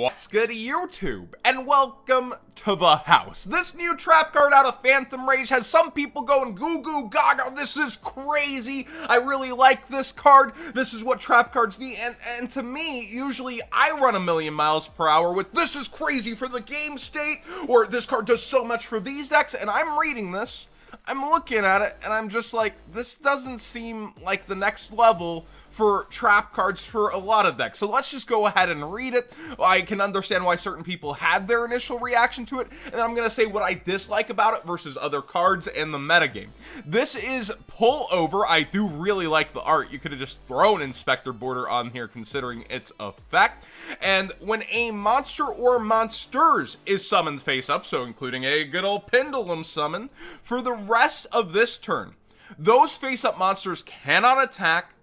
What's good, YouTube? And welcome to the house. This new trap card out of Phantom Rage has some people going goo goo gaga, this is crazy, I really like this card, this is what trap cards need, and to me, usually I run a million miles per hour with this is crazy for the game state, or this card does so much for these decks, and I'm reading this, I'm looking at it, and I'm just like, this doesn't seem like the next level for trap cards for a lot of decks. So let's just go ahead and read it. I can understand why certain people had their initial reaction to it, and I'm going to say what I dislike about it versus other cards in the metagame. This is Pull Over. I do really like the art. You could have just thrown Inspector Border on here considering its effect. And when a monster or monsters is summoned face up, so including a good old Pendulum summon, for the rest of this turn, those face up monsters cannot attack,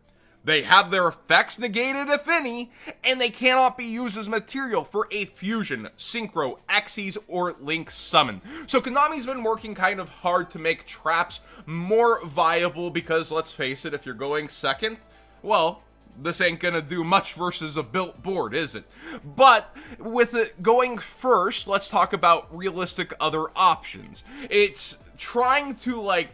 they have their effects negated, if any, and they cannot be used as material for a fusion, synchro, Xyz, or link summon. So Konami's been working kind of hard to make traps more viable because, let's face it, if you're going second, well, this ain't gonna do much versus a built board, is it? But with it going first, let's talk about realistic other options. It's trying to, like,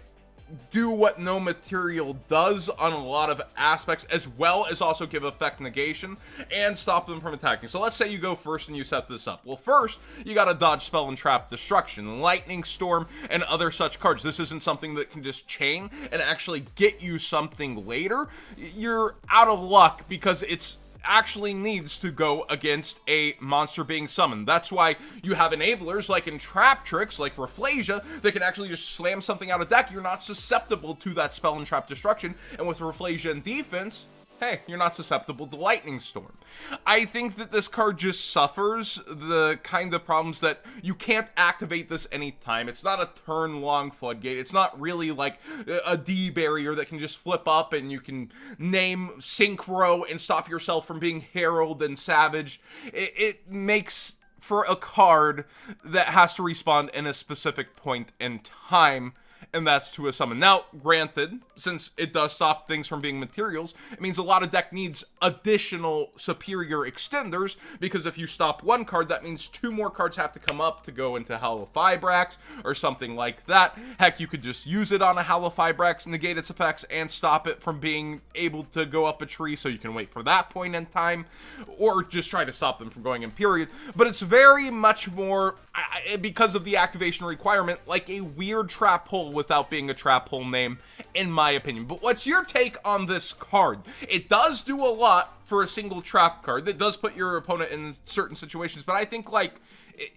do what no material does on a lot of aspects, as well as also give effect negation and stop them from attacking. So let's say you go first and you set this up. Well, first you gotta dodge spell and trap destruction, lightning storm, and other such cards. This isn't something that can just chain and actually get you something later. You're out of luck because it's actually needs to go against a monster being summoned. That's why you have enablers like in trap tricks, like Reflasia, that can actually just slam something out of deck. You're not susceptible to that spell and trap destruction, and with Reflasia and defense, hey, you're not susceptible to Lightning Storm. I think that this card just suffers the kind of problems that you can't activate this anytime. It's not a turn-long floodgate. It's not really like a D barrier that can just flip up and you can name Synchro and stop yourself from being Herald and Savage. It makes for a card that has to respond in a specific point in time, and that's to a summon. Now, granted, since it does stop things from being materials, it means a lot of deck needs additional superior extenders, because if you stop one card, that means two more cards have to come up to go into Halofibrax or something like that. Heck, you could just use it on a Halofibrax, negate its effects, and stop it from being able to go up a tree, so you can wait for that point in time, or just try to stop them from going in, period. But it's very much more, because of the activation requirement, like a weird trap hole without being a trap hole name, in my opinion. But what's your take on this card? It does do a lot for a single trap card. That does put your opponent in certain situations, but I think, like,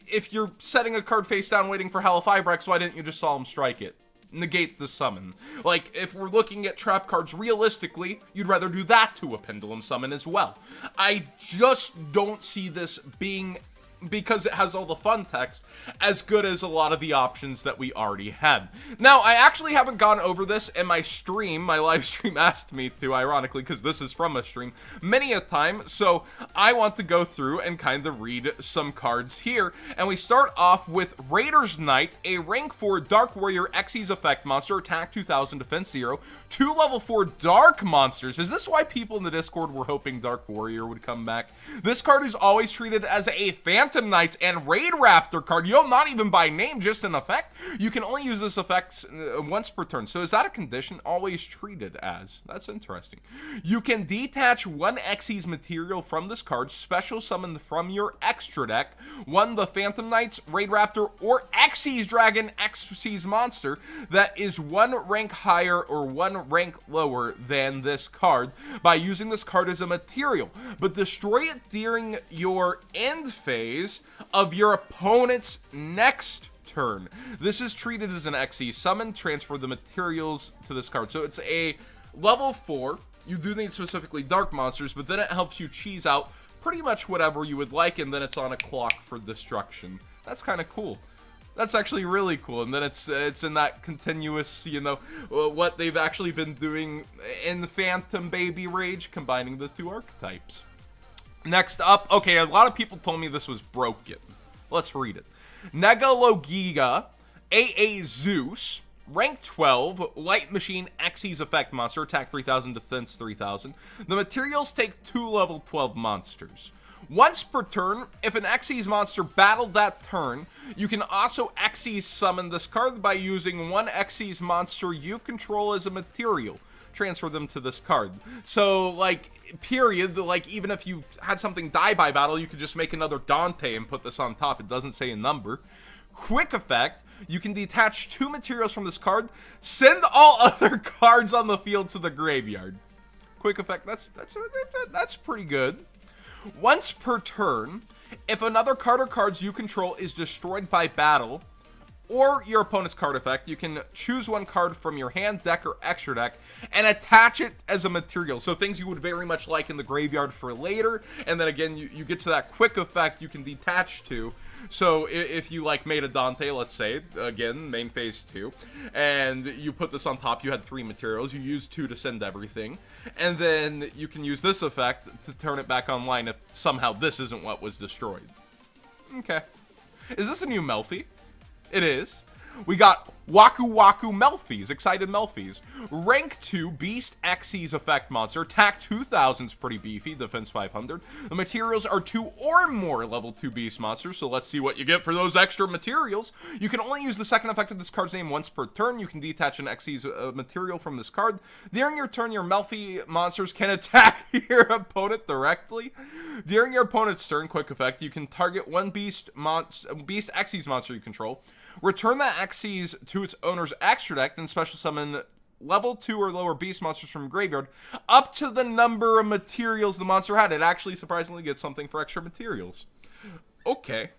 if you're setting a card face down waiting for Halofibrax, why didn't you just Solemn Strike it? Negate the summon. Like, if we're looking at trap cards realistically, you'd rather do that to a Pendulum summon as well. I just don't see this being, because it has all the fun text, as good as a lot of the options that we already had. Now, I actually haven't gone over this in my stream. My live stream asked me to, ironically, because this is from a stream, many a time, so I want to go through and kind of read some cards here. And we start off with Raider's Knight, a rank 4 Dark Warrior Xyz effect monster, attack 2000, defense 0, 2 level 4 Dark monsters. Is this why people in the Discord were hoping Dark Warrior would come back? This card is always treated as a Phantom Knights and Raid Raptor card. Yo, not even by name, just an effect. You can only use this effect once per turn. So is that a condition? Always treated as. That's interesting. You can detach one Xyz material from this card, special summon from your extra deck, one the Phantom Knights, Raid Raptor, or Xyz Dragon Xyz monster that is one rank higher or one rank lower than this card by using this card as a material, but destroy it during your end phase of your opponent's next turn. This is treated as an Xyz summon. Transfer the materials to this card. So it's a level 4. You do need specifically dark monsters, but then it helps you cheese out pretty much whatever you would like, and then it's on a clock for destruction. That's kind of cool. That's actually really cool. And then it's in that continuous, you know, what they've actually been doing in the Phantom Baby Rage, combining the two archetypes. Next up, okay, a lot of people told me this was broken. Let's read it. Negalogiga, AA Zeus, Rank 12, Light Machine Xyz Effect Monster, attack 3000, defense 3000. The materials take 2 level 12 monsters. Once per turn, if an Xyz monster battled that turn, you can also Xyz summon this card by using one Xyz monster you control as a material. Transfer them to this card. So, like, period, like, even if you had something die by battle, you could just make another Dante and put this on top. It doesn't say a number. Quick effect, you can detach 2 materials from this card, send all other cards on the field to the graveyard. Quick effect, that's pretty good. Once per turn, if another card or cards you control is destroyed by battle, or your opponent's card effect, you can choose one card from your hand, deck, or extra deck and attach it as a material. So things you would very much like in the graveyard for later, and then again, you get to that quick effect you can detach to. So if you like made a Dante, let's say, again, main phase 2, and you put this on top, you had 3 materials, you use 2 to send everything, and then you can use this effect to turn it back online if somehow this isn't what was destroyed. Okay. Is this a new Melfi? It is. We got Waku Waku Melfies, Excited Melfies. Rank 2, Beast Xyz Effect Monster. Attack 2000's pretty beefy, defense 500. The materials are 2 or more level 2 Beast Monsters, so let's see what you get for those extra materials. You can only use the second effect of this card's name once per turn. You can detach an Xyz material from this card. During your turn, your Melfi monsters can attack your opponent directly. During your opponent's turn, quick effect, you can target one Beast Xyz monster you control. Return that Xyz to its owner's extra deck, and special summon level 2 or lower beast monsters from graveyard up to the number of materials the monster had. It actually surprisingly gets something for extra materials. Okay.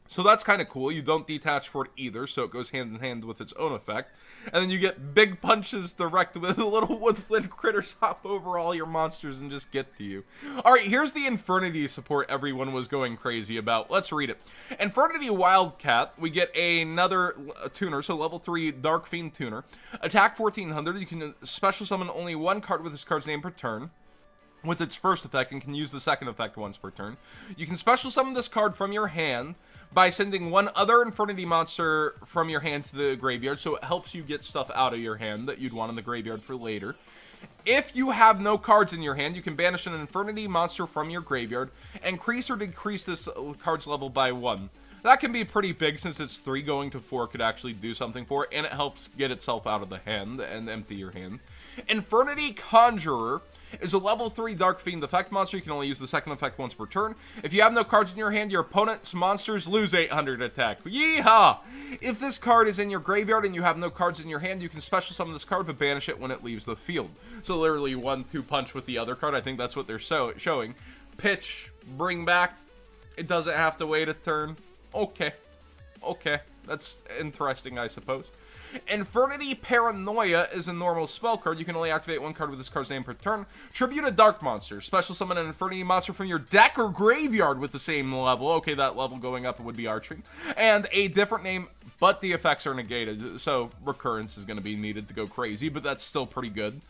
So that's kind of cool. You don't detach for it either, so it goes hand in hand with its own effect. And then you get big punches direct with little woodland critters hop over all your monsters and just get to you. Alright, here's the Infernity support everyone was going crazy about. Let's read it. Infernity Wildcat, we get another tuner, so level 3 Dark Fiend tuner. Attack 1400, you can special summon only one card with this card's name per turn with its first effect, and can use the second effect once per turn. You can special summon this card from your hand by sending one other Infernity monster from your hand to the graveyard, so it helps you get stuff out of your hand that you'd want in the graveyard for later. If you have no cards in your hand, you can banish an Infernity monster from your graveyard, increase or decrease this card's level by 1. That can be pretty big, since it's 3 going to 4 could actually do something for it, and it helps get itself out of the hand and empty your hand. Infernity Conjurer is a level 3 Dark Fiend effect monster. You can only use the second effect once per turn. If you have no cards in your hand, your opponent's monsters lose 800 attack. Yeehaw! If this card is in your graveyard and you have no cards in your hand, you can special summon this card but banish it when it leaves the field. So literally 1-2 punch with the other card. I think that's what they're showing. Pitch, bring back. It doesn't have to wait a turn. Okay. Okay. That's interesting, I suppose. Infernity Paranoia is a normal spell card. You can only activate one card with this card's name per turn. Tribute a Dark Monster. Special summon an Infernity monster from your deck or graveyard with the same level. Okay, that level going up would be Archery. And a different name, but the effects are negated. So recurrence is going to be needed to go crazy, but that's still pretty good.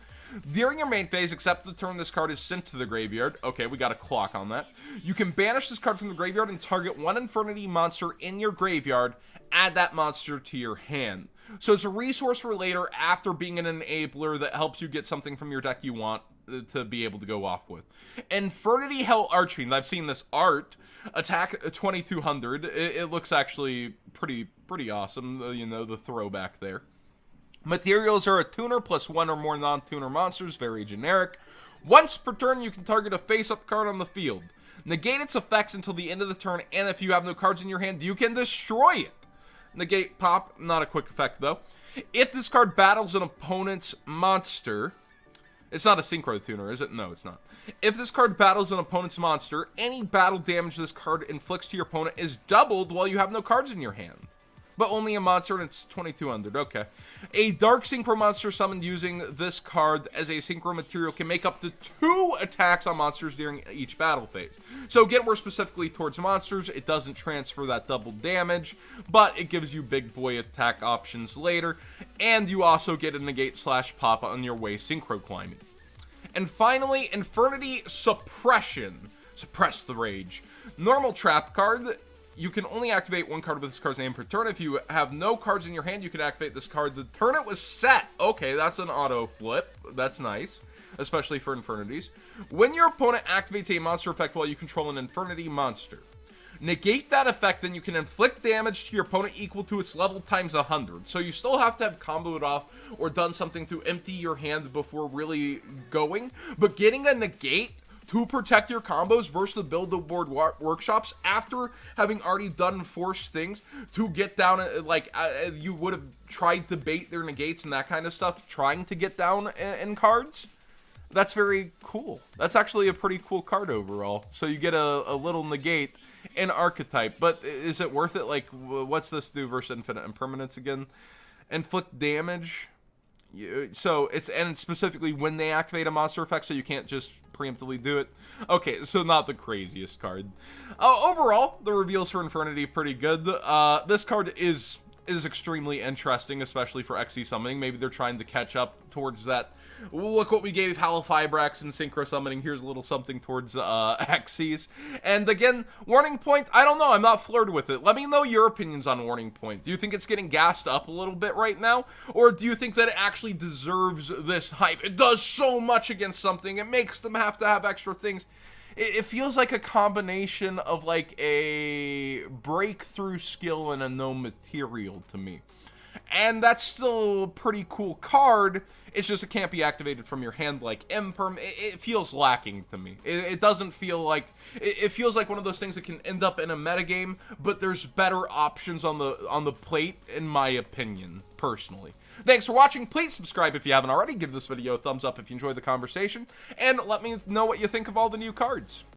During your main phase, except the turn this card is sent to the graveyard. Okay, we got a clock on that. You can banish this card from the graveyard and target one Infernity monster in your graveyard. Add that monster to your hand. So it's a resource for later after being an enabler that helps you get something from your deck you want to be able to go off with. Infernity Hell Archfiend. I've seen this art. Attack 2200. It looks actually pretty awesome. You know, the throwback there. Materials are a tuner plus 1 or more non-tuner monsters. Very generic. Once per turn, you can target a face-up card on the field. Negate its effects until the end of the turn, and if you have no cards in your hand, you can destroy it. Negate pop, not a quick effect though. If this card battles an opponent's monster, it's not a synchro tuner, is it? No, it's not. If this card battles an opponent's monster, any battle damage this card inflicts to your opponent is doubled while you have no cards in your hand. But only a monster, and it's 2200. Okay. A Dark Synchro monster summoned using this card as a Synchro material can make up to 2 attacks on monsters during each battle phase. So get more specifically towards monsters. It doesn't transfer that double damage, but it gives you big boy attack options later. And you also get a negate/pop on your way synchro climbing. And finally, Infernity Suppression. Suppress the Rage. Normal trap card. you can only activate one card with this card's name per turn. If you have no cards in your hand, you can activate this card the turn it was set. Okay, that's an auto flip. That's nice, especially for Infernities. When your opponent activates a monster effect while you control an Infernity monster, negate that effect, then you can inflict damage to your opponent equal to its level times 100. So you still have to have comboed off or done something to empty your hand before really going. But getting a negate to protect your combos versus the build the board workshops after having already done forced things to get down, like you would have tried to bait their negates and that kind of stuff, trying to get down in cards. That's very cool. That's actually a pretty cool card overall. So you get a little negate in archetype, but is it worth it? Like, what's this do versus infinite impermanence again? Inflict damage. So it's, and specifically when they activate a monster effect, so you can't just preemptively do it. Okay, so not the craziest card. Overall, the reveals for Infernity pretty good. This card is extremely interesting, especially for XE summoning. Maybe they're trying to catch up towards that. Look what we gave Halifibrax and Synchro summoning. Here's a little something towards XEs. And again, Warning Point, I don't know. I'm not flirted with it. Let me know your opinions on Warning Point. Do you think it's getting gassed up a little bit right now? Or do you think that it actually deserves this hype? It does so much against something. It makes them have to have extra things. It feels like a combination of like a breakthrough skill and a no material to me. And that's still a pretty cool card. It's just it can't be activated from your hand like Imperm. It feels lacking to me. It doesn't feel like... It feels like one of those things that can end up in a metagame, but there's better options on the plate, in my opinion, personally. Thanks for watching. Please subscribe if you haven't already. Give this video a thumbs up if you enjoyed the conversation. And let me know what you think of all the new cards.